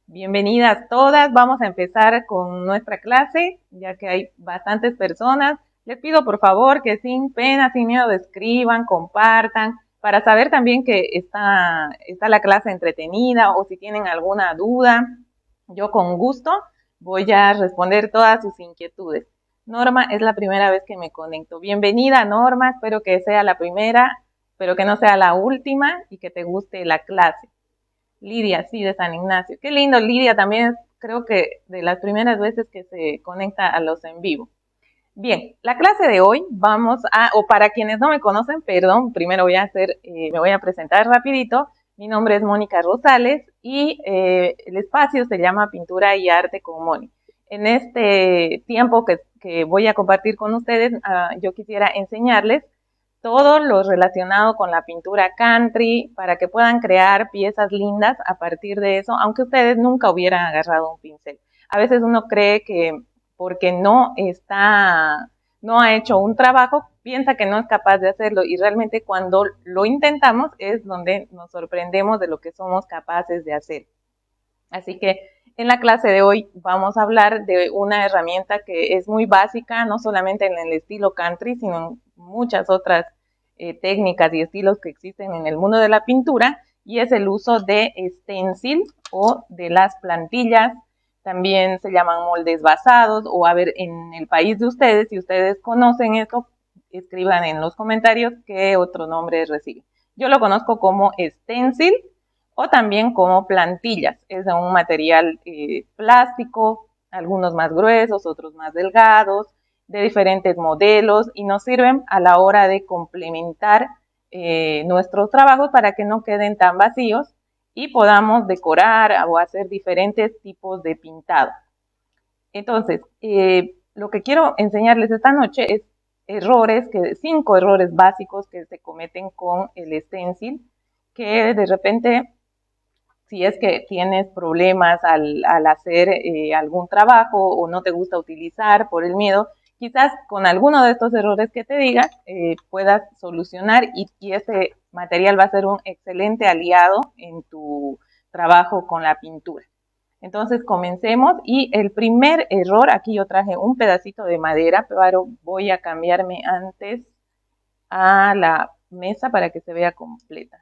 Bienvenidas todas. Vamos a empezar con nuestra clase, ya que hay bastantes personas. Les pido por favor que sin pena, sin miedo, escriban, compartan, para saber también que está la clase entretenida o si tienen alguna duda. Yo con gusto voy a responder todas sus inquietudes. Norma, es la primera vez que me conecto. Bienvenida, Norma. Espero que sea la primera, pero que no sea la última y que te guste la clase. Lidia, sí, de San Ignacio. Qué lindo, Lidia también es, creo que de las primeras veces que se conecta a los en vivo. Bien, la clase de hoy o para quienes no me conocen, perdón, primero me voy a presentar rapidito. Mi nombre es Mónica Rosales y el espacio se llama Pintura y Arte con Moni. En este tiempo que voy a compartir con ustedes, yo quisiera enseñarles todo lo relacionado con la pintura country para que puedan crear piezas lindas a partir de eso, aunque ustedes nunca hubieran agarrado un pincel. A veces uno cree que porque no ha hecho un trabajo, piensa que no es capaz de hacerlo y realmente cuando lo intentamos es donde nos sorprendemos de lo que somos capaces de hacer. Así que en la clase de hoy vamos a hablar de una herramienta que es muy básica, no solamente en el estilo country, sino en muchas otras técnicas y estilos que existen en el mundo de la pintura, y es el uso de stencil o de las plantillas. También se llaman moldes basados, o a ver, en el país de ustedes, si ustedes conocen esto, escriban en los comentarios qué otro nombre recibe. Yo lo conozco como stencil, o también como plantillas. Es de un material plástico, algunos más gruesos, otros más delgados, de diferentes modelos, y nos sirven a la hora de complementar nuestros trabajos para que no queden tan vacíos y podamos decorar o hacer diferentes tipos de pintado. Entonces, lo que quiero enseñarles esta noche es 5 errores básicos que se cometen con el stencil, que de repente, si es que tienes problemas al hacer algún trabajo o no te gusta utilizar por el miedo, quizás con alguno de estos errores que te diga puedas solucionar y este material va a ser un excelente aliado en tu trabajo con la pintura. Entonces comencemos, y el primer error, aquí yo traje un pedacito de madera, pero voy a cambiarme antes a la mesa para que se vea completa.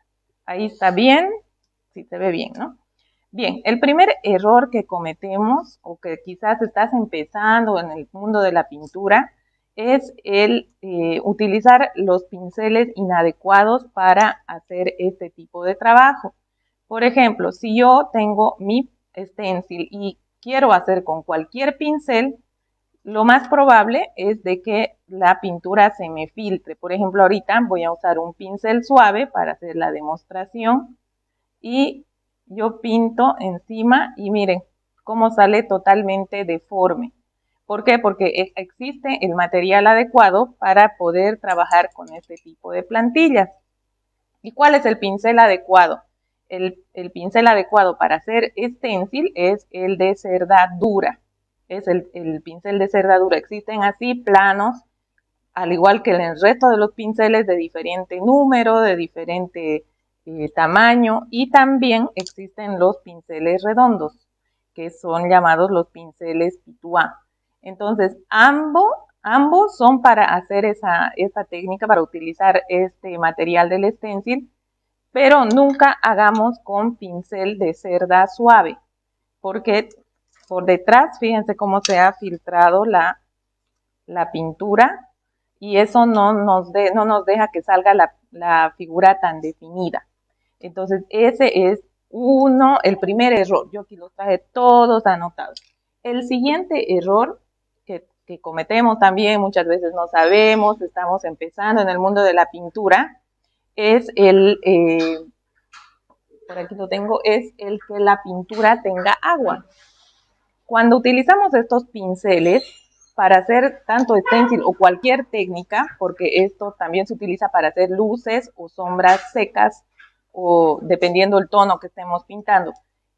Ahí está bien, sí se ve bien, ¿no? Bien, el primer error que cometemos, o que quizás estás empezando en el mundo de la pintura, es el utilizar los pinceles inadecuados para hacer este tipo de trabajo. Por ejemplo, si yo tengo mi stencil y quiero hacer con cualquier pincel, lo más probable es de que la pintura se me filtre. Por ejemplo, ahorita voy a usar un pincel suave para hacer la demostración y yo pinto encima y miren cómo sale totalmente deforme. ¿Por qué? Porque existe el material adecuado para poder trabajar con este tipo de plantillas. ¿Y cuál es el pincel adecuado? El pincel adecuado para hacer stencil es el de cerda dura. Es el pincel de cerda dura. Existen así planos, al igual que en el resto de los pinceles, de diferente número, de diferente tamaño, y también existen los pinceles redondos, que son llamados los pinceles Pituá. Entonces, ambos son para hacer esta técnica, para utilizar este material del stencil, pero nunca hagamos con pincel de cerda suave, porque por detrás, fíjense cómo se ha filtrado la pintura, y eso no nos deja que salga la figura tan definida. Entonces, ese es el primer error. Yo aquí los traje todos anotados. El siguiente error que cometemos también, muchas veces no sabemos, estamos empezando en el mundo de la pintura, es por aquí lo tengo, es el que la pintura tenga agua. Cuando utilizamos estos pinceles para hacer tanto stencil o cualquier técnica, porque esto también se utiliza para hacer luces o sombras secas, o dependiendo del tono que estemos pintando,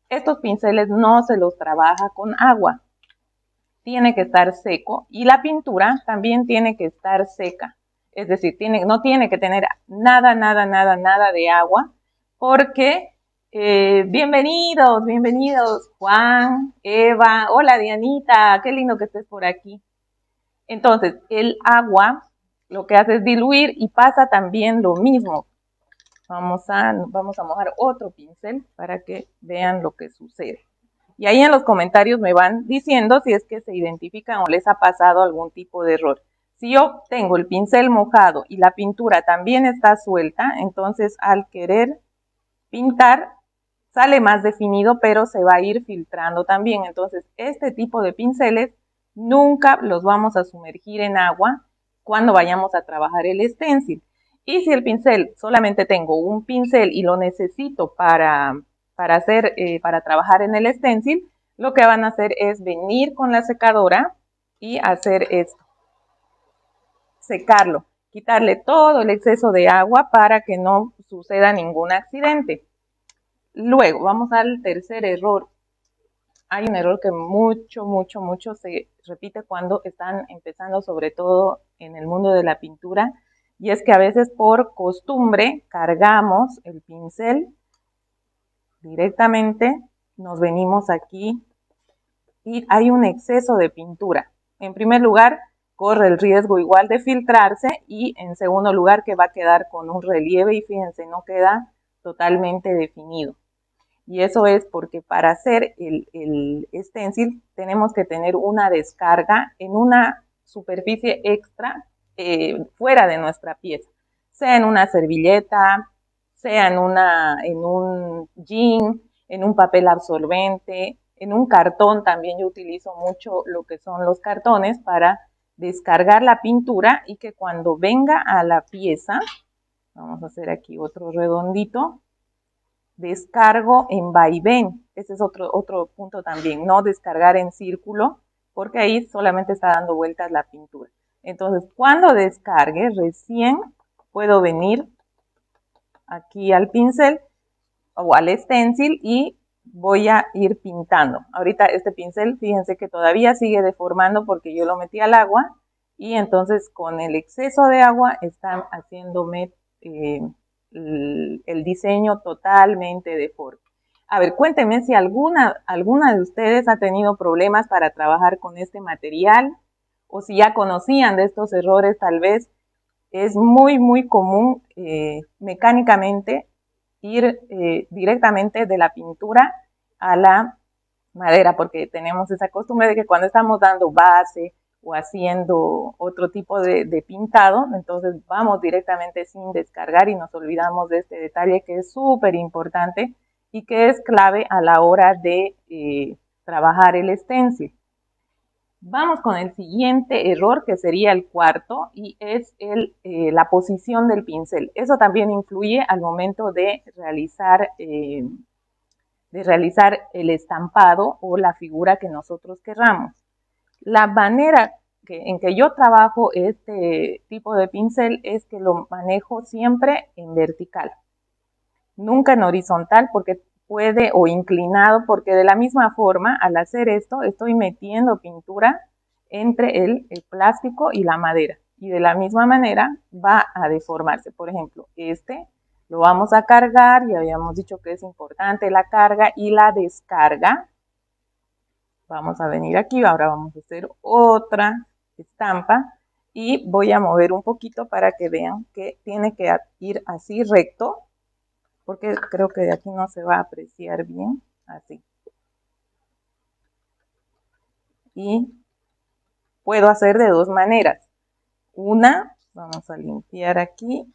estos pinceles no se los trabaja con agua. Tiene que estar seco, y la pintura también tiene que estar seca. Es decir, no tiene que tener nada de agua, porque Bienvenidos, bienvenidos, Juan, Eva, hola Dianita, qué lindo que estés por aquí. Entonces, el agua lo que hace es diluir y pasa también lo mismo. Vamos a mojar otro pincel para que vean lo que sucede. Y ahí en los comentarios me van diciendo si es que se identifican o les ha pasado algún tipo de error. Si yo tengo el pincel mojado y la pintura también está suelta, entonces al querer pintar sale más definido, pero se va a ir filtrando también. Entonces, este tipo de pinceles nunca los vamos a sumergir en agua cuando vayamos a trabajar el stencil. Y si el pincel, solamente tengo un pincel y lo necesito para trabajar en el stencil, lo que van a hacer es venir con la secadora y hacer esto, secarlo, quitarle todo el exceso de agua para que no suceda ningún accidente. Luego, vamos al tercer error. Hay un error que mucho se repite cuando están empezando, sobre todo en el mundo de la pintura, y es que a veces por costumbre cargamos el pincel directamente, nos venimos aquí y hay un exceso de pintura. En primer lugar, corre el riesgo igual de filtrarse y en segundo lugar que va a quedar con un relieve y fíjense, no queda totalmente definido. Y eso es porque para hacer el stencil tenemos que tener una descarga en una superficie extra fuera de nuestra pieza, sea en una servilleta, sea en un jean, en un papel absorbente, en un cartón. También yo utilizo mucho lo que son los cartones para descargar la pintura y que cuando venga a la pieza, vamos a hacer aquí otro redondito, descargo en vaivén. Ese es otro punto también, no descargar en círculo, porque ahí solamente está dando vueltas la pintura. Entonces, cuando descargue, recién puedo venir aquí al pincel o al stencil y voy a ir pintando. Ahorita este pincel, fíjense que todavía sigue deformando porque yo lo metí al agua y entonces con el exceso de agua están haciéndome el diseño totalmente deforme. A ver, cuéntenme si alguna de ustedes ha tenido problemas para trabajar con este material o si ya conocían de estos errores. Tal vez es muy común mecánicamente ir directamente de la pintura a la madera, porque tenemos esa costumbre de que cuando estamos dando base o haciendo otro tipo de pintado, entonces vamos directamente sin descargar y nos olvidamos de este detalle que es súper importante y que es clave a la hora de trabajar el stencil. Vamos con el siguiente error, que sería el cuarto, y es la posición del pincel. Eso también influye al momento de realizar el estampado o la figura que nosotros querramos. La manera en que yo trabajo este tipo de pincel es que lo manejo siempre en vertical, nunca en horizontal, porque puede, o inclinado, porque de la misma forma, al hacer esto, estoy metiendo pintura entre el plástico y la madera, y de la misma manera va a deformarse. Por ejemplo, este lo vamos a cargar, y habíamos dicho que es importante la carga y la descarga. Vamos a venir aquí, ahora vamos a hacer otra estampa, y voy a mover un poquito para que vean que tiene que ir así recto, porque creo que de aquí no se va a apreciar bien, así. Y puedo hacer de dos maneras. Una, vamos a limpiar aquí,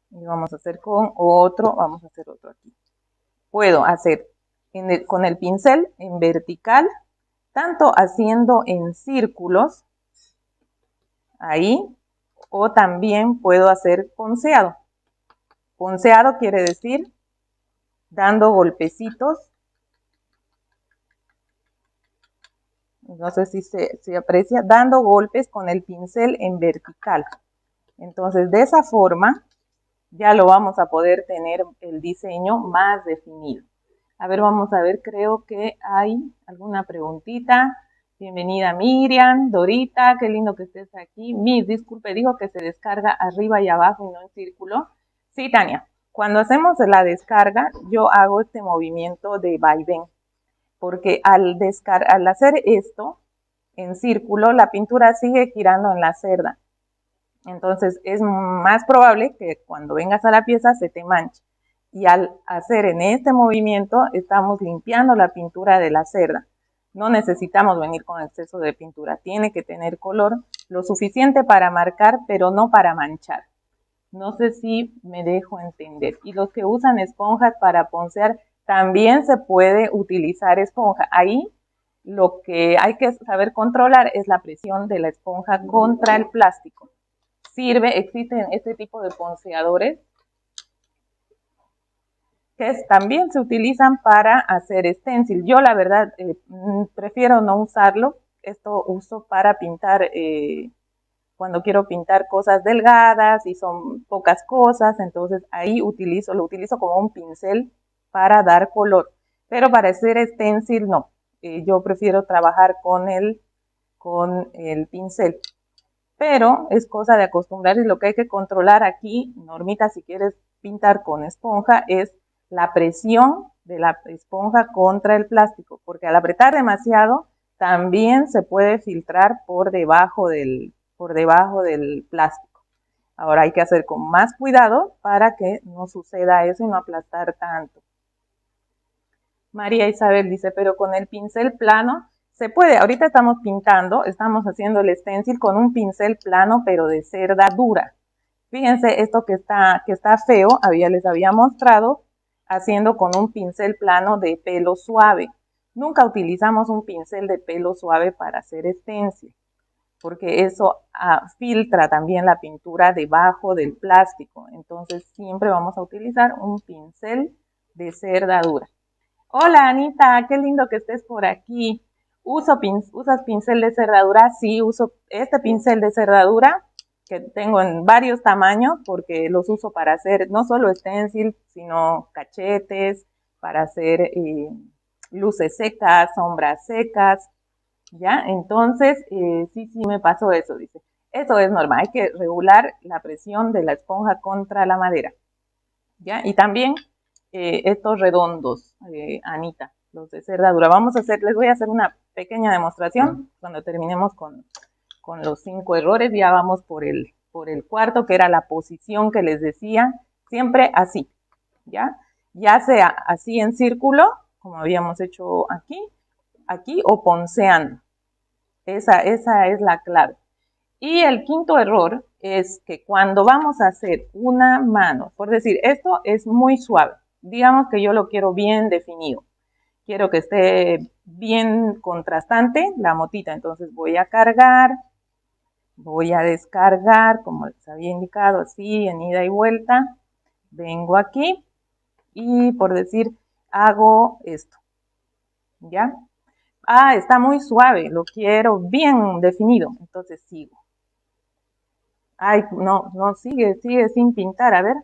y vamos a hacer con otro, vamos a hacer otro aquí. Puedo hacer con el pincel en vertical, tanto haciendo en círculos, ahí, o también puedo hacer ponceado. Ponceado quiere decir dando golpecitos. No sé si se aprecia, dando golpes con el pincel en vertical. Entonces, de esa forma, ya lo vamos a poder tener el diseño más definido. A ver, vamos a ver, creo que hay alguna preguntita. Bienvenida Miriam, Dorita, qué lindo que estés aquí. Disculpe, dijo que se descarga arriba y abajo y no en círculo. Sí, Tania. Cuando hacemos la descarga, yo hago este movimiento de vaivén, porque al hacer esto en círculo, la pintura sigue girando en la cerda. Entonces es más probable que cuando vengas a la pieza se te manche. Y al hacer en este movimiento estamos limpiando la pintura de la cerda. No necesitamos venir con exceso de pintura. Tiene que tener color lo suficiente para marcar, pero no para manchar. No sé si me dejo entender. Y los que usan esponjas para poncear, también se puede utilizar esponja. Ahí lo que hay que saber controlar es la presión de la esponja contra el plástico. Existen este tipo de ponceadores que también se utilizan para hacer stencil. Yo la verdad prefiero no usarlo. Esto uso para pintar cuando quiero pintar cosas delgadas y son pocas cosas, entonces ahí lo utilizo como un pincel para dar color. Pero para hacer stencil no. Yo prefiero trabajar con el pincel. Pero es cosa de acostumbrarse. Lo que hay que controlar aquí, Normita, si quieres pintar con esponja, es la presión de la esponja contra el plástico, porque al apretar demasiado también se puede filtrar por debajo del plástico. Ahora hay que hacer con más cuidado para que no suceda eso y no aplastar tanto. María Isabel dice, pero con el pincel plano se puede. Ahorita estamos pintando, estamos haciendo el stencil con un pincel plano, pero de cerda dura. Fíjense, esto que está feo, les había mostrado haciendo con un pincel plano de pelo suave. Nunca utilizamos un pincel de pelo suave para hacer stencil, porque eso filtra también la pintura debajo del plástico. Entonces siempre vamos a utilizar un pincel de cerda dura. Hola Anita, qué lindo que estés por aquí. ¿Usas pincel de cerradura? Sí, uso este pincel de cerradura que tengo en varios tamaños porque los uso para hacer no solo stencil, sino cachetes, para hacer luces secas, sombras secas, ¿ya? Entonces, sí me pasó eso, dice. Eso es normal, hay que regular la presión de la esponja contra la madera, ¿ya? Y también estos redondos, Anita, los de cerradura. Les voy a hacer una pequeña demostración cuando terminemos con los 5 errores. Ya vamos por el cuarto, que era la posición que les decía, siempre así, ¿ya? Ya sea así en círculo, como habíamos hecho aquí o ponceando. Esa es la clave. Y el quinto error es que cuando vamos a hacer una mano, por decir, esto es muy suave, digamos que yo lo quiero bien definido, quiero que esté bien contrastante la motita, entonces voy a cargar, voy a descargar, como les había indicado, así en ida y vuelta, vengo aquí y por decir, hago esto, ¿ya? Está muy suave, lo quiero bien definido, entonces sigo. Ay, no, sigue sin pintar, a ver.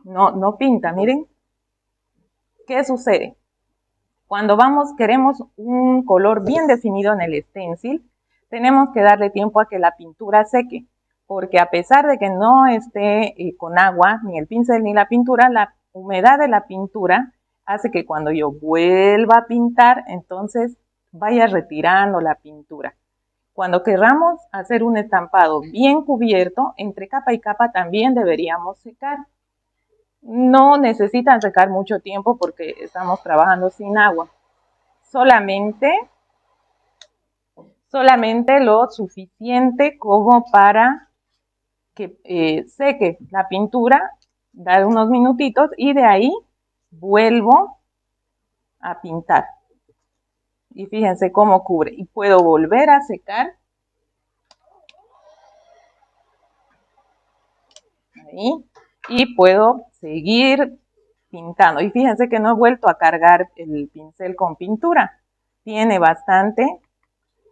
No pinta, miren. ¿Qué sucede? Cuando queremos un color bien definido en el stencil, tenemos que darle tiempo a que la pintura seque, porque a pesar de que no esté con agua, ni el pincel ni la pintura, la humedad de la pintura hace que cuando yo vuelva a pintar, entonces vaya retirando la pintura. Cuando querramos hacer un estampado bien cubierto, entre capa y capa también deberíamos secar. No necesitan secar mucho tiempo porque estamos trabajando sin agua. Solamente lo suficiente como para que seque la pintura, dar unos minutitos y de ahí vuelvo a pintar. Y fíjense cómo cubre. Y puedo volver a secar. Ahí. Y puedo seguir pintando. Y fíjense que no he vuelto a cargar el pincel con pintura. Tiene bastante.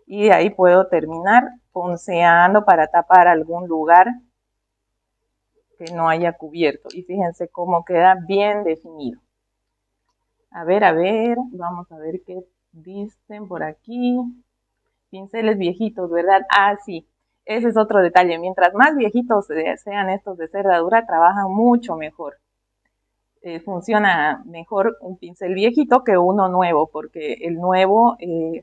Y de ahí puedo terminar ponceando para tapar algún lugar que no haya cubierto. Y fíjense cómo queda bien definido. A ver, vamos a ver qué dicen por aquí. Pinceles viejitos, ¿verdad? Sí. Ese es otro detalle. Mientras más viejitos sean estos de cerda dura, trabajan mucho mejor. Funciona mejor un pincel viejito que uno nuevo, porque el nuevo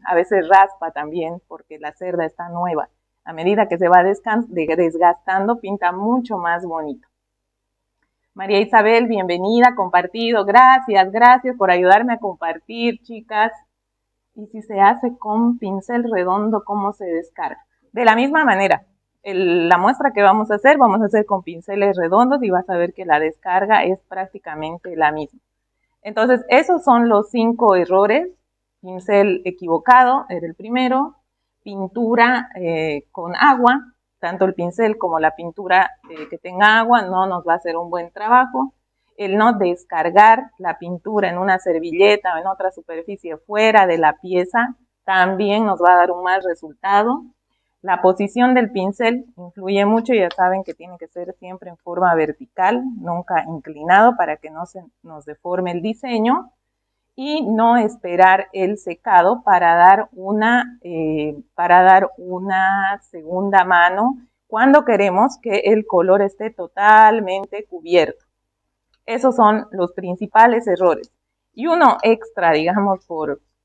a veces raspa también, porque la cerda está nueva. A medida que se va desgastando, pinta mucho más bonito. María Isabel, bienvenida, compartido. Gracias por ayudarme a compartir, chicas. Y si se hace con pincel redondo, ¿cómo se descarga? De la misma manera, la muestra que vamos a hacer con pinceles redondos y vas a ver que la descarga es prácticamente la misma. Entonces, esos son los 5 errores. Pincel equivocado era el primero. Pintura con agua, tanto el pincel como la pintura que tenga agua no nos va a hacer un buen trabajo. El no descargar la pintura en una servilleta o en otra superficie fuera de la pieza también nos va a dar un mal resultado. La posición del pincel influye mucho, ya saben que tiene que ser siempre en forma vertical, nunca inclinado para que no se nos deforme el diseño, y no esperar el secado para dar una segunda mano cuando queremos que el color esté totalmente cubierto. Esos son los principales errores. Y uno extra, digamos,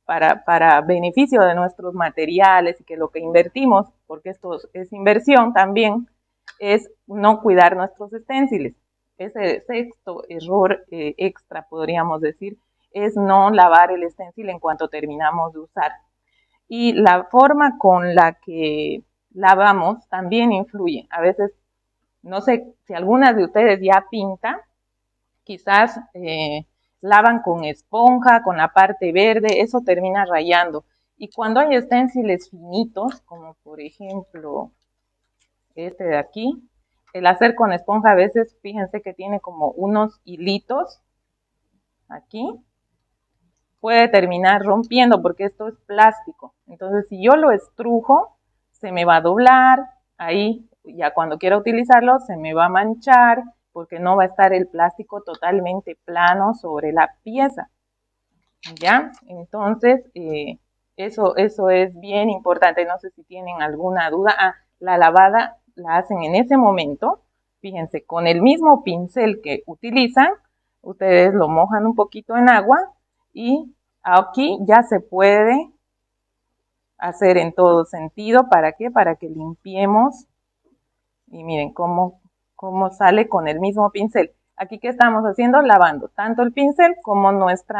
para beneficio de nuestros materiales y que lo que invertimos, porque esto es inversión también, es no cuidar nuestros esténciles. Ese sexto error extra, podríamos decir, es no lavar el esténcil en cuanto terminamos de usar. Y la forma con la que lavamos también influye. A veces, no sé si algunas de ustedes ya pintan, quizás lavan con esponja, con la parte verde, eso termina rayando. Y cuando hay esténciles finitos, como por ejemplo este de aquí, el hacer con esponja a veces, fíjense que tiene como unos hilitos aquí, puede terminar rompiendo porque esto es plástico. Entonces, si yo lo estrujo, se me va a doblar, ahí ya cuando quiera utilizarlo se me va a manchar porque no va a estar el plástico totalmente plano sobre la pieza. ¿Ya? Entonces, eso es bien importante. No sé si tienen alguna duda. La lavada la hacen en ese momento. Fíjense, con el mismo pincel que utilizan, ustedes lo mojan un poquito en agua y aquí ya se puede hacer en todo sentido. ¿Para qué? Para que limpiemos. Y miren cómo sale con el mismo pincel. Aquí, ¿qué estamos haciendo? Lavando tanto el pincel como nuestro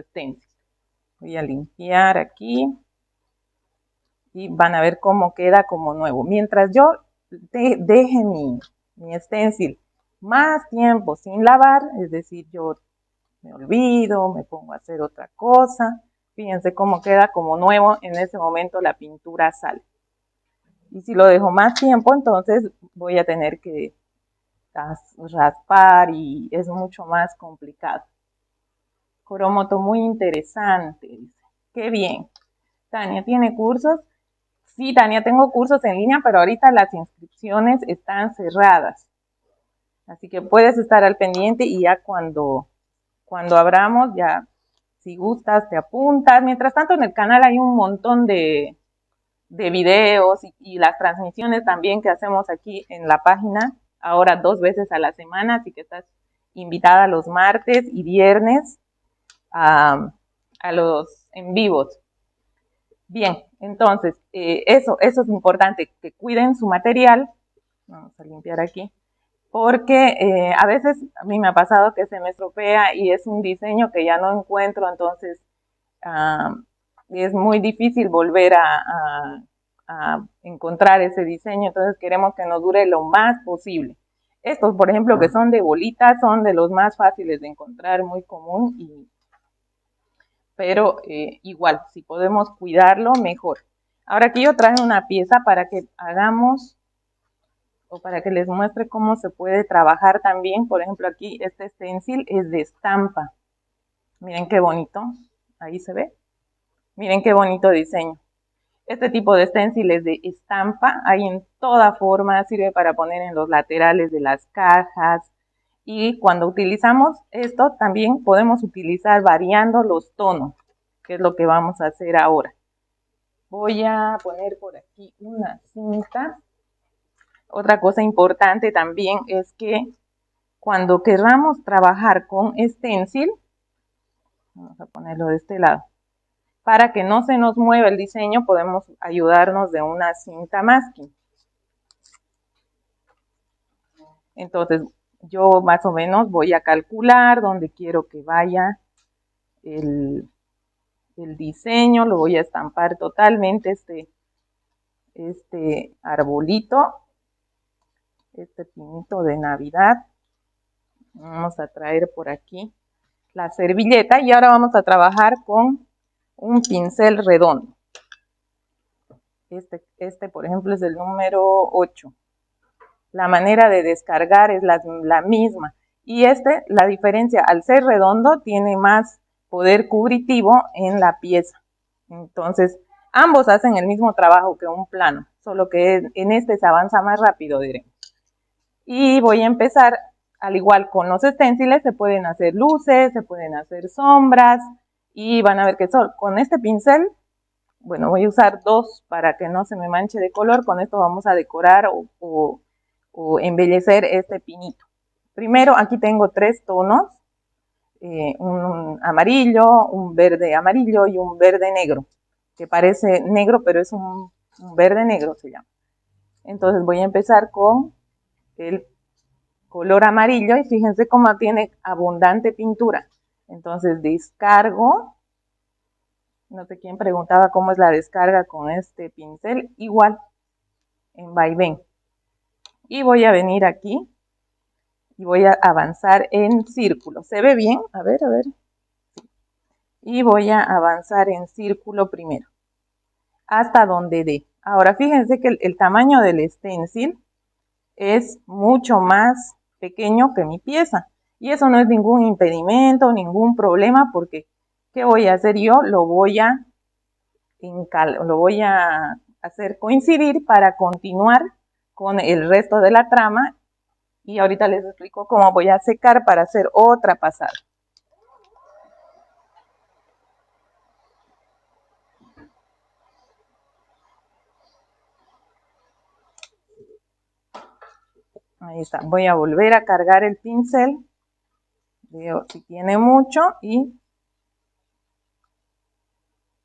stencil. Voy a limpiar aquí y van a ver cómo queda como nuevo. Mientras yo deje mi stencil más tiempo sin lavar, es decir, yo me olvido, me pongo a hacer otra cosa, fíjense cómo queda como nuevo, en ese momento la pintura sale. Y si lo dejo más tiempo, entonces voy a tener que raspar y es mucho más complicado. Coromoto, muy interesante, dice. Qué bien. Tania, ¿tiene cursos? Sí, Tania, tengo cursos en línea, pero ahorita las inscripciones están cerradas. Así que puedes estar al pendiente y ya cuando abramos, ya si gustas te apuntas. Mientras tanto, en el canal hay un montón de videos y las transmisiones también que hacemos aquí en la página, ahora 2 veces a la semana, así que estás invitada los martes y viernes a los en vivos. Bien, entonces, eso es importante, que cuiden su material. Vamos a limpiar aquí, porque a veces a mí me ha pasado que se me estropea y es un diseño que ya no encuentro, entonces es muy difícil volver a encontrar ese diseño, entonces queremos que nos dure lo más posible. Estos, por ejemplo, que son de bolitas, son de los más fáciles de encontrar, muy común, pero igual, si podemos cuidarlo, mejor. Ahora aquí yo traje una pieza para que hagamos, o para que les muestre cómo se puede trabajar también. Por ejemplo, aquí este stencil es de estampa. Miren qué bonito, ahí se ve. Miren qué bonito diseño. Este tipo de stencil es de estampa, hay en toda forma, sirve para poner en los laterales de las cajas. Y cuando utilizamos esto, también podemos utilizar variando los tonos, que es lo que vamos a hacer ahora. Voy a poner por aquí una cinta. Otra cosa importante también es que cuando querramos trabajar con stencil, vamos a ponerlo de este lado, para que no se nos mueva el diseño podemos ayudarnos de una cinta masking. Entonces yo más o menos voy a calcular dónde quiero que vaya el diseño, lo voy a estampar totalmente este arbolito, este pinito de Navidad. Vamos a traer por aquí la servilleta y ahora vamos a trabajar con un pincel redondo. Este por ejemplo es el número 8. La manera de descargar es la misma. Y la diferencia, al ser redondo, tiene más poder cubritivo en la pieza. Entonces, ambos hacen el mismo trabajo que un plano, solo que en este se avanza más rápido, diremos. Y voy a empezar, al igual con los esténciles, se pueden hacer luces, se pueden hacer sombras, y van a ver que con este pincel, bueno, voy a usar 2 para que no se me manche de color. Con esto vamos a decorar o embellecer este pinito. Primero, aquí tengo 3 tonos, un amarillo, un verde amarillo y un verde negro, que parece negro, pero es un verde negro se llama. Entonces voy a empezar con el color amarillo y fíjense cómo tiene abundante pintura. Entonces descargo, no sé quién preguntaba cómo es la descarga con este pincel, igual en vaivén. Y voy a venir aquí y voy a avanzar en círculo. ¿Se ve bien? A ver, a ver. Y voy a avanzar en círculo primero, hasta donde dé. Ahora fíjense que el tamaño del stencil es mucho más pequeño que mi pieza. Y eso no es ningún impedimento, ningún problema, porque ¿qué voy a hacer yo? Lo voy a hacer coincidir para continuar con el resto de la trama. Y ahorita les explico cómo voy a secar para hacer otra pasada. Ahí está. Voy a volver a cargar el pincel. Veo si tiene mucho y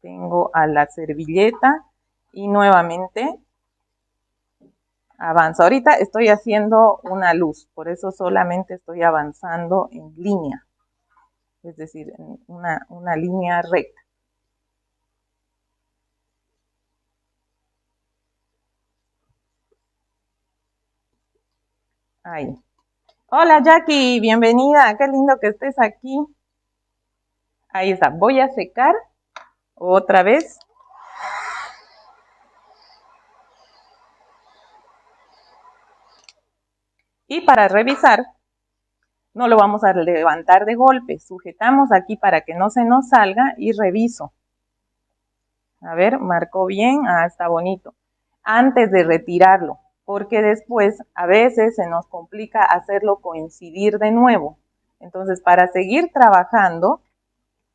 tengo a la servilleta y nuevamente avanzo. Ahorita estoy haciendo una luz, por eso solamente estoy avanzando en línea, es decir, en una línea recta. Ahí. Hola Jackie, bienvenida, qué lindo que estés aquí. Ahí está, voy a secar otra vez. Y para revisar, no lo vamos a levantar de golpe, sujetamos aquí para que no se nos salga y reviso. A ver, marcó bien, está bonito. Antes de retirarlo, porque después a veces se nos complica hacerlo coincidir de nuevo. Entonces, para seguir trabajando,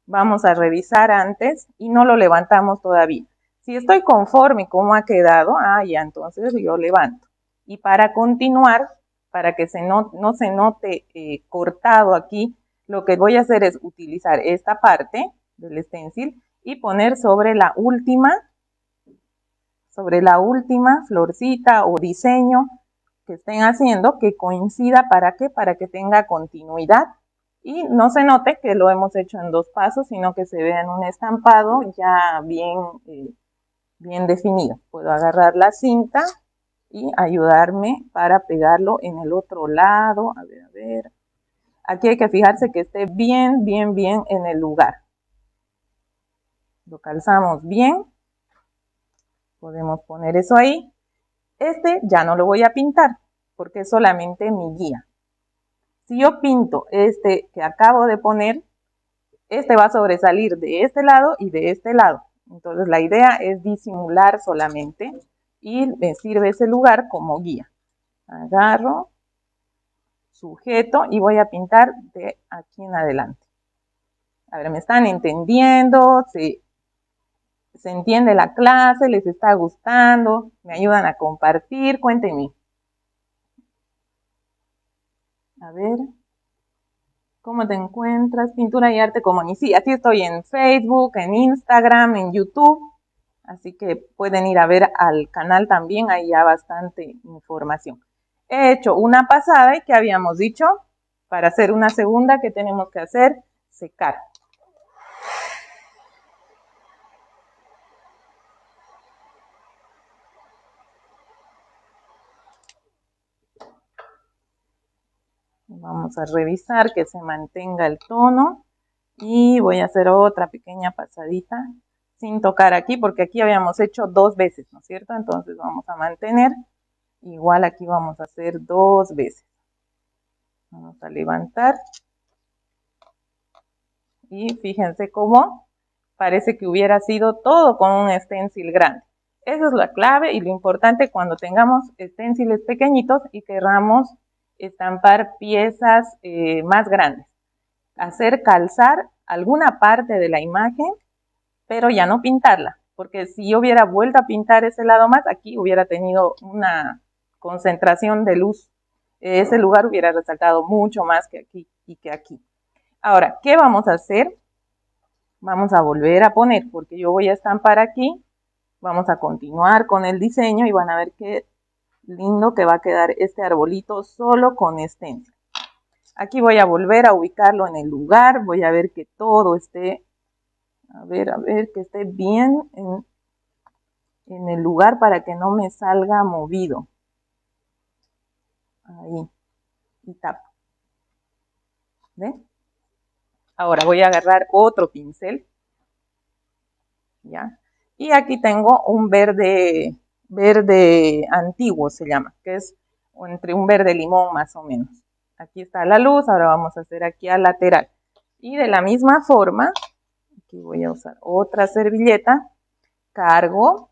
vamos a revisar antes y no lo levantamos todavía. Si estoy conforme cómo ha quedado, ya entonces yo levanto. Y para continuar, para que no se note cortado aquí, lo que voy a hacer es utilizar esta parte del stencil y poner sobre la última florcita o diseño que estén haciendo, que coincida. ¿Para qué? Para que tenga continuidad y no se note que lo hemos hecho en 2 pasos, sino que se vea en un estampado ya bien definido. Puedo agarrar la cinta y ayudarme para pegarlo en el otro lado. A ver, a ver. Aquí hay que fijarse que esté bien en el lugar. Lo calzamos bien. Podemos poner eso ahí. Este ya no lo voy a pintar porque es solamente mi guía. Si yo pinto este que acabo de poner, este va a sobresalir de este lado y de este lado. Entonces la idea es disimular solamente y me sirve ese lugar como guía. Agarro, sujeto y voy a pintar de aquí en adelante. A ver, ¿me están entendiendo? ¿Se entiende la clase? ¿Les está gustando? ¿Me ayudan a compartir? Cuéntenme. A ver, ¿cómo te encuentras? Pintura y arte como ni sí, así estoy en Facebook, en Instagram, en YouTube. Así que pueden ir a ver al canal también, hay ya bastante información. He hecho una pasada y ¿qué habíamos dicho? Para hacer una segunda, ¿qué tenemos que hacer? Secar. Vamos a revisar que se mantenga el tono y voy a hacer otra pequeña pasadita sin tocar aquí porque aquí habíamos hecho 2 veces, ¿no es cierto? Entonces vamos a mantener, igual aquí vamos a hacer 2 veces. Vamos a levantar y fíjense cómo parece que hubiera sido todo con un stencil grande. Esa es la clave y lo importante cuando tengamos stenciles pequeñitos y querramos estampar piezas más grandes. Hacer calzar alguna parte de la imagen, pero ya no pintarla, porque si yo hubiera vuelto a pintar ese lado más, aquí hubiera tenido una concentración de luz. Ese lugar hubiera resaltado mucho más que aquí y que aquí. Ahora, ¿qué vamos a hacer? Vamos a volver a poner, porque yo voy a estampar aquí. Vamos a continuar con el diseño y van a ver qué lindo que va a quedar este arbolito solo con stencil. Aquí voy a volver a ubicarlo en el lugar, voy a ver que todo esté, a ver, que esté bien en el lugar para que no me salga movido. Ahí, y tapo. ¿Ven? Ahora voy a agarrar otro pincel, ¿ya? Y aquí tengo un verde antiguo se llama, que es entre un verde limón más o menos. Aquí está la luz, ahora vamos a hacer aquí al lateral. Y de la misma forma, aquí voy a usar otra servilleta, cargo.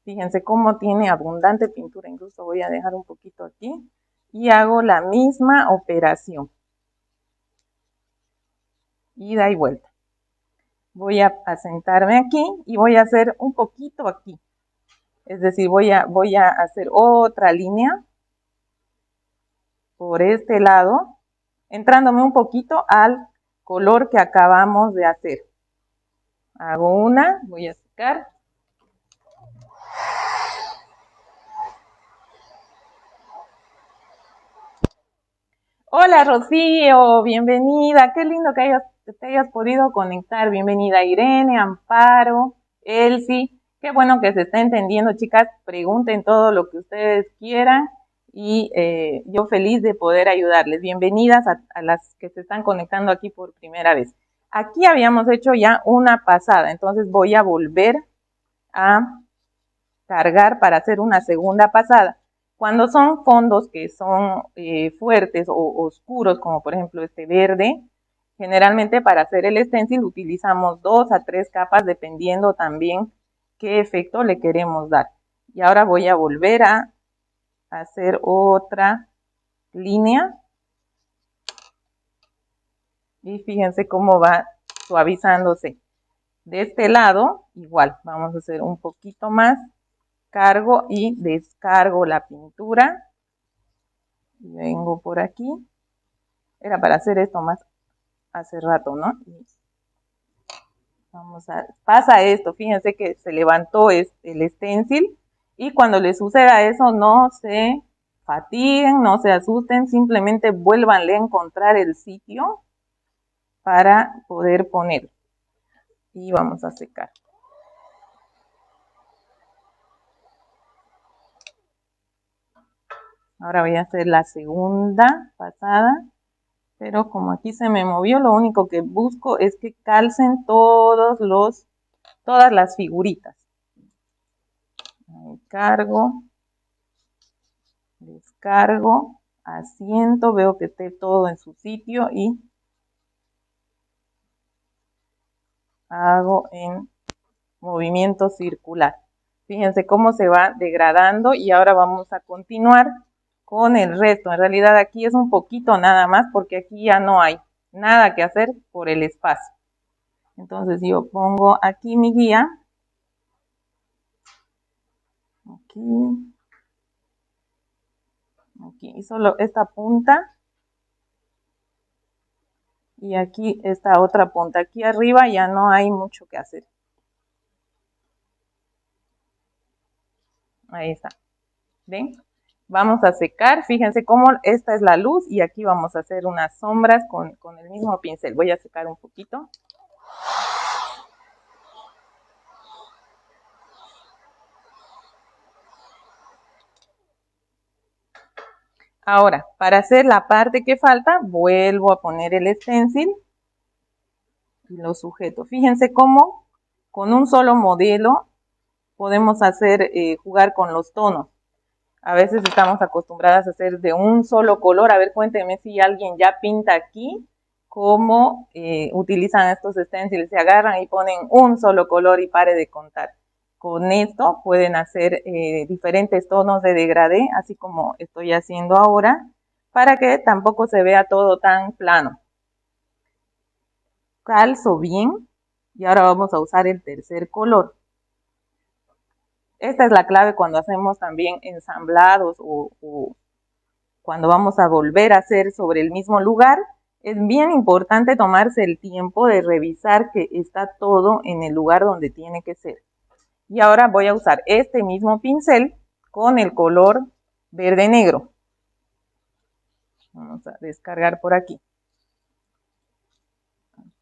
Fíjense cómo tiene abundante pintura, incluso voy a dejar un poquito aquí. Y hago la misma operación. Ida y vuelta. Voy a sentarme aquí y voy a hacer un poquito aquí. Es decir, voy a hacer otra línea por este lado, entrándome un poquito al color que acabamos de hacer. Hago una, voy a secar. Hola Rocío, bienvenida, qué lindo que te hayas podido conectar. Bienvenida Irene, Amparo, Elsie, qué bueno que se está entendiendo, chicas. Pregunten todo lo que ustedes quieran y yo feliz de poder ayudarles. Bienvenidas a las que se están conectando aquí por primera vez. Aquí habíamos hecho ya una pasada, entonces voy a volver a cargar para hacer una segunda pasada. Cuando son fondos que son fuertes o oscuros, como por ejemplo este verde, generalmente para hacer el stencil utilizamos 2 a 3 capas dependiendo también qué efecto le queremos dar. Y ahora voy a volver a hacer otra línea. Y fíjense cómo va suavizándose. De este lado, igual, vamos a hacer un poquito más. Cargo y descargo la pintura. Vengo por aquí. Era para hacer esto más hace rato, ¿no? Pasa esto, fíjense que se levantó el stencil y cuando les suceda eso no se fatiguen, no se asusten, simplemente vuélvanle a encontrar el sitio para poder poner. Y vamos a secar. Ahora voy a hacer la segunda pasada, pero como aquí se me movió, lo único que busco es que calcen todas las figuritas. Ahí cargo, descargo, asiento, veo que esté todo en su sitio y hago en movimiento circular. Fíjense cómo se va degradando y ahora vamos a continuar con el resto. En realidad aquí es un poquito nada más porque aquí ya no hay nada que hacer por el espacio. Entonces yo pongo aquí mi guía. Aquí. Aquí. Y solo esta punta. Y aquí esta otra punta. Aquí arriba ya no hay mucho que hacer. Ahí está. ¿Ven? Vamos a secar. Fíjense cómo esta es la luz y aquí vamos a hacer unas sombras con el mismo pincel. Voy a secar un poquito. Ahora, para hacer la parte que falta, vuelvo a poner el stencil y lo sujeto. Fíjense cómo con un solo modelo podemos hacer, jugar con los tonos. A veces estamos acostumbradas a hacer de un solo color. A ver, cuéntenme si alguien ya pinta aquí, cómo utilizan estos stencils. Se agarran y ponen un solo color y pare de contar. Con esto pueden hacer diferentes tonos de degradé, así como estoy haciendo ahora, para que tampoco se vea todo tan plano. Calzo bien y ahora vamos a usar el tercer color. Esta es la clave cuando hacemos también ensamblados o cuando vamos a volver a hacer sobre el mismo lugar. Es bien importante tomarse el tiempo de revisar que está todo en el lugar donde tiene que ser. Y ahora voy a usar este mismo pincel con el color verde negro. Vamos a descargar por aquí.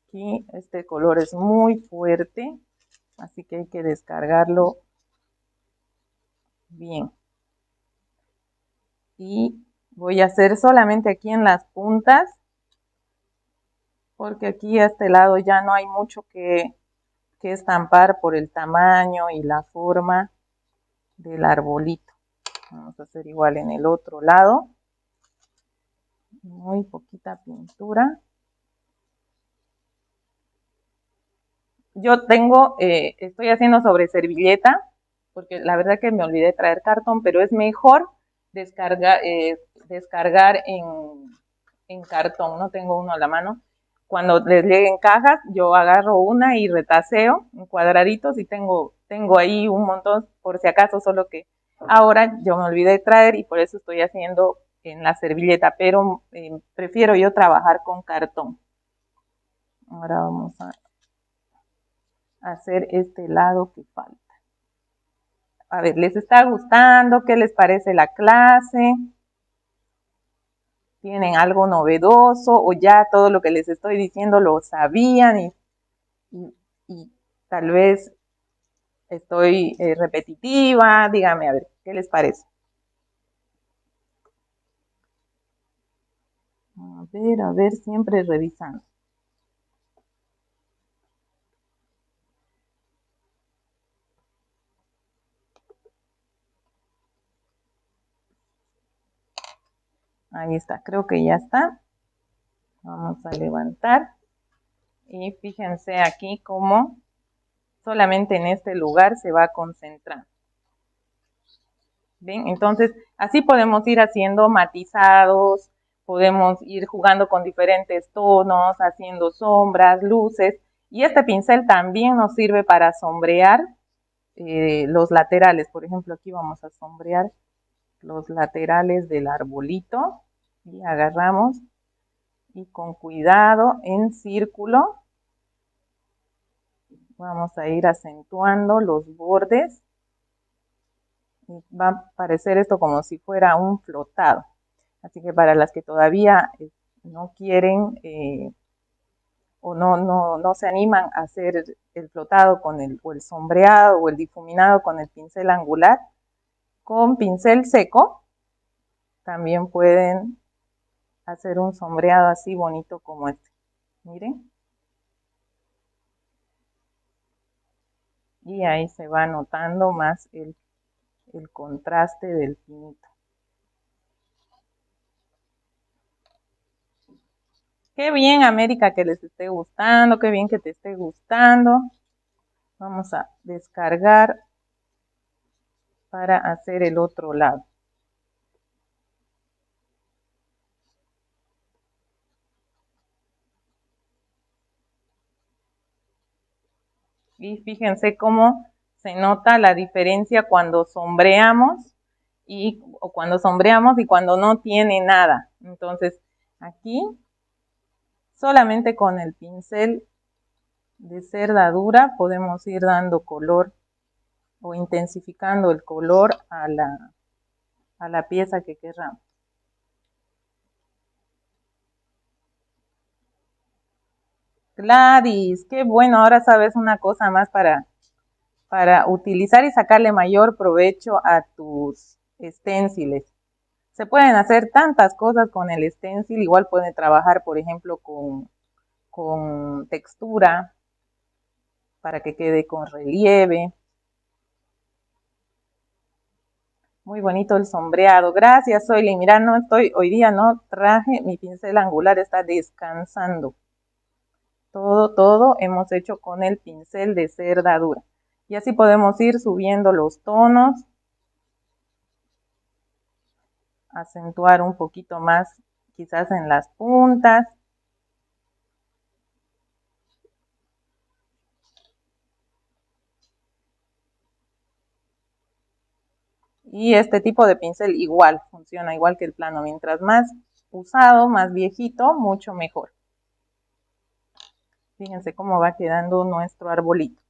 Aquí este color es muy fuerte, así que hay que descargarlo bien. Y voy a hacer solamente aquí en las puntas, porque aquí a este lado ya no hay mucho que estampar por el tamaño y la forma del arbolito. Vamos a hacer igual en el otro lado. Muy poquita pintura. Yo estoy haciendo sobre servilleta, porque la verdad que me olvidé traer cartón, pero es mejor descargar en cartón. No tengo uno a la mano. Cuando les lleguen cajas, yo agarro una y retaseo en cuadraditos y tengo ahí un montón por si acaso, solo que ahora yo me olvidé de traer y por eso estoy haciendo en la servilleta, pero prefiero yo trabajar con cartón. Ahora vamos a hacer este lado que falta. A ver, ¿les está gustando? ¿Qué les parece la clase? ¿Tienen algo novedoso o ya todo lo que les estoy diciendo lo sabían y tal vez estoy repetitiva? Díganme, a ver, ¿qué les parece? A ver, siempre revisando. Ahí está, creo que ya está. Vamos a levantar. Y fíjense aquí cómo solamente en este lugar se va a concentrar. ¿Ven? Entonces, así podemos ir haciendo matizados, podemos ir jugando con diferentes tonos, haciendo sombras, luces. Y este pincel también nos sirve para sombrear los laterales. Por ejemplo, aquí vamos a sombrear los laterales del arbolito. Y agarramos y con cuidado en círculo vamos a ir acentuando los bordes. Y va a parecer esto como si fuera un flotado. Así que para las que todavía no quieren o no se animan a hacer el flotado o el sombreado o el difuminado con el pincel angular, con pincel seco también pueden hacer un sombreado así bonito como este. Miren. Y ahí se va notando más el contraste del pinito. Qué bien, América, que les esté gustando, qué bien que te esté gustando. Vamos a descargar para hacer el otro lado. Y fíjense cómo se nota la diferencia cuando sombreamos y cuando no tiene nada. Entonces, aquí solamente con el pincel de cerda dura podemos ir dando color o intensificando el color a la pieza que querramos. Gladys, qué bueno, ahora sabes una cosa más para utilizar y sacarle mayor provecho a tus esténciles. Se pueden hacer tantas cosas con el stencil, igual pueden trabajar, por ejemplo, con textura para que quede con relieve. Muy bonito el sombreado. Gracias, Soyli. Mira, hoy día no traje mi pincel angular, está descansando. Todo hemos hecho con el pincel de cerda dura. Y así podemos ir subiendo los tonos, acentuar un poquito más quizás en las puntas. Y este tipo de pincel igual, funciona igual que el plano. Mientras más usado, más viejito, mucho mejor. Fíjense cómo va quedando nuestro arbolito.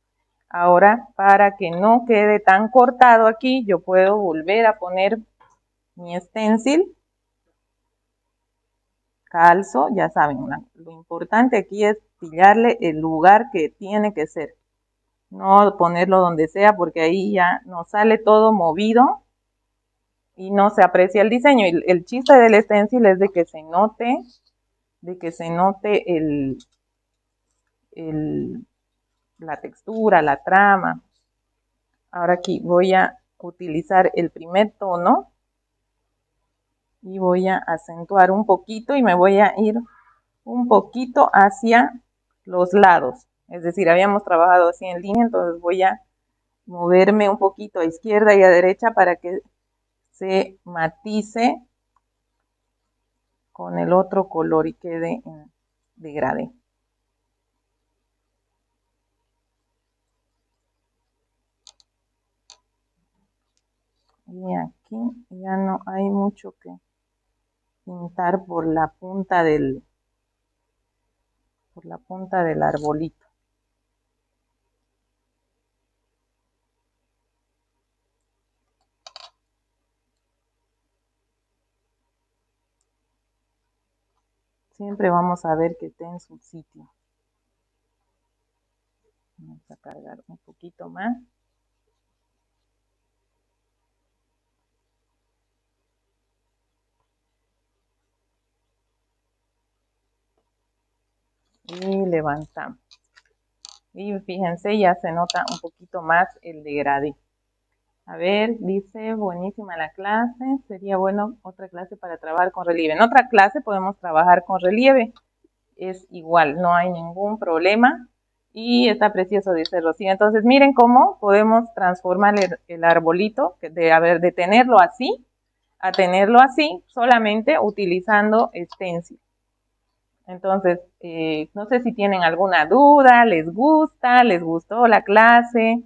Ahora, para que no quede tan cortado aquí, yo puedo volver a poner mi stencil. Calzo, ya saben, lo importante aquí es pillarle el lugar que tiene que ser. No ponerlo donde sea porque ahí ya nos sale todo movido y no se aprecia el diseño. El chiste del stencil es de que se note la textura, la trama. Ahora aquí voy a utilizar el primer tono y voy a acentuar un poquito y me voy a ir un poquito hacia los lados. Es decir, habíamos trabajado así en línea, entonces voy a moverme un poquito a izquierda y a derecha para que se matice con el otro color y quede en degradé. Y aquí ya no hay mucho que pintar por la punta del arbolito. Siempre vamos a ver que esté en su sitio. Vamos a cargar un poquito más. Y levantamos. Y fíjense, ya se nota un poquito más el degradé. A ver, dice, buenísima la clase, sería bueno otra clase para trabajar con relieve. En otra clase podemos trabajar con relieve, es igual, no hay ningún problema. Y está precioso, dice Rocío. Entonces, miren cómo podemos transformar el arbolito, de tenerlo así, a tenerlo así, solamente utilizando stencil. Entonces, no sé si tienen alguna duda, les gustó la clase,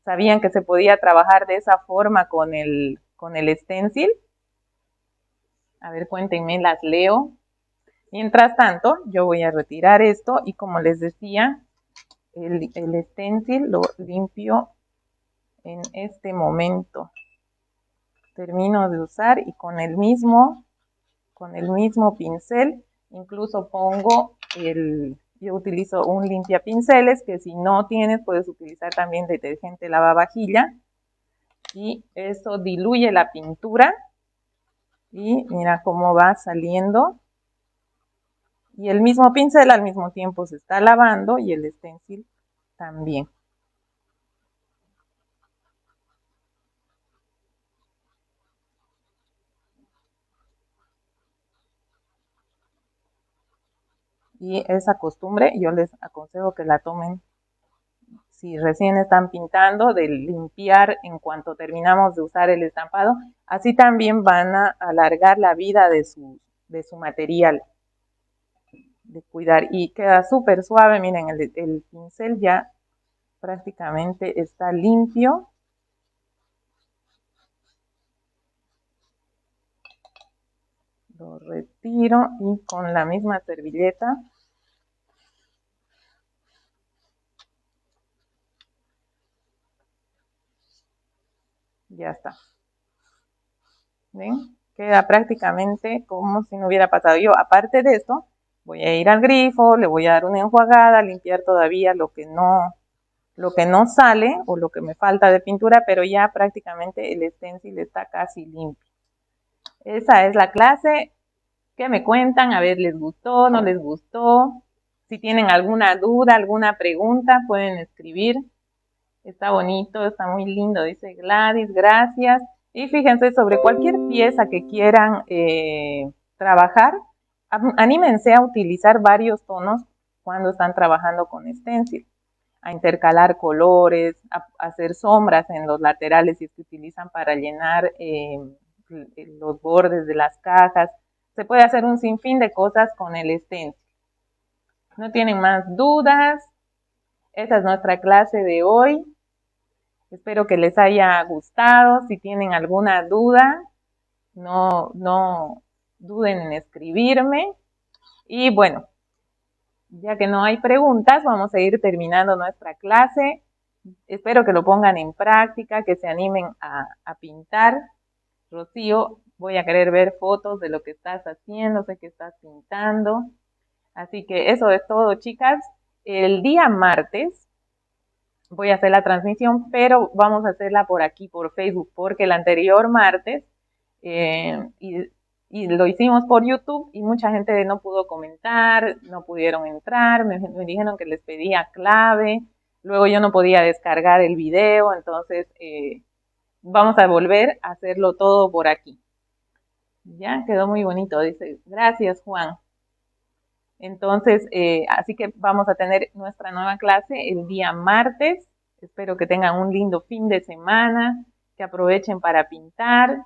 sabían que se podía trabajar de esa forma con el stencil. A ver, cuéntenme, las leo. Mientras tanto, yo voy a retirar esto y como les decía, el stencil lo limpio en este momento. Termino de usar y con el mismo pincel, incluso pongo yo utilizo un limpiapinceles que si no tienes puedes utilizar también detergente lavavajilla y eso diluye la pintura y mira cómo va saliendo y el mismo pincel al mismo tiempo se está lavando y el stencil también. Y esa costumbre yo les aconsejo que la tomen si recién están pintando, de limpiar en cuanto terminamos de usar el estampado. Así también van a alargar la vida de su material, de cuidar. Y queda súper suave, miren, el pincel ya prácticamente está limpio. Lo retiro y con la misma servilleta ya está. ¿Ven? Queda prácticamente como si no hubiera pasado. Yo, aparte de esto, voy a ir al grifo, le voy a dar una enjuagada, limpiar todavía lo que no sale o lo que me falta de pintura, pero ya prácticamente el stencil está casi limpio. Esa es la clase. ¿Qué me cuentan? A ver, ¿les gustó? ¿No les gustó? Si tienen alguna duda, alguna pregunta, pueden escribir. Está bonito, está muy lindo, dice Gladys, gracias. Y fíjense, sobre cualquier pieza que quieran trabajar, anímense a utilizar varios tonos cuando están trabajando con stencil, a intercalar colores, a hacer sombras en los laterales si se utilizan para llenar los bordes de las cajas. Se puede hacer un sinfín de cosas con el stencil. ¿No tienen más dudas? Esa es nuestra clase de hoy. Espero que les haya gustado. Si tienen alguna duda, no duden en escribirme. Y bueno, ya que no hay preguntas, vamos a ir terminando nuestra clase. Espero que lo pongan en práctica, que se animen a pintar. Rocío, voy a querer ver fotos de lo que estás haciendo, sé que estás pintando. Así que eso es todo, chicas. El día martes voy a hacer la transmisión, pero vamos a hacerla por aquí, por Facebook, porque el anterior martes y lo hicimos por YouTube y mucha gente no pudo comentar, no pudieron entrar, me dijeron que les pedía clave, luego yo no podía descargar el video, entonces vamos a volver a hacerlo todo por aquí. Ya quedó muy bonito, dice, gracias Juan. Entonces, así que vamos a tener nuestra nueva clase el día martes. Espero que tengan un lindo fin de semana, que aprovechen para pintar.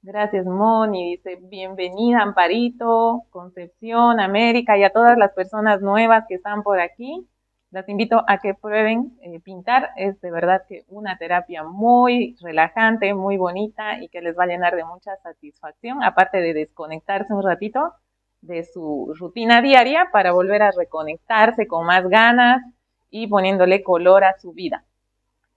Gracias, Moni. Dice, bienvenida, Amparito, Concepción, América y a todas las personas nuevas que están por aquí. Las invito a que prueben pintar. Es de verdad que una terapia muy relajante, muy bonita y que les va a llenar de mucha satisfacción, aparte de desconectarse un ratito de su rutina diaria para volver a reconectarse con más ganas y poniéndole color a su vida.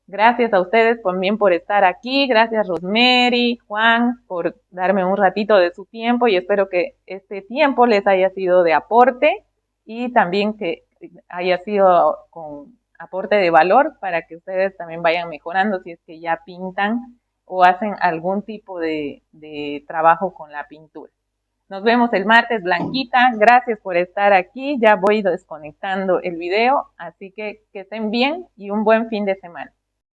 Gracias a ustedes también por estar aquí. Gracias Rosemary, Juan, por darme un ratito de su tiempo y espero que este tiempo les haya sido de aporte y también que haya sido con aporte de valor para que ustedes también vayan mejorando si es que ya pintan o hacen algún tipo de trabajo con la pintura. Nos vemos el martes, Blanquita. Gracias por estar aquí. Ya voy desconectando el video, así que estén bien y un buen fin de semana.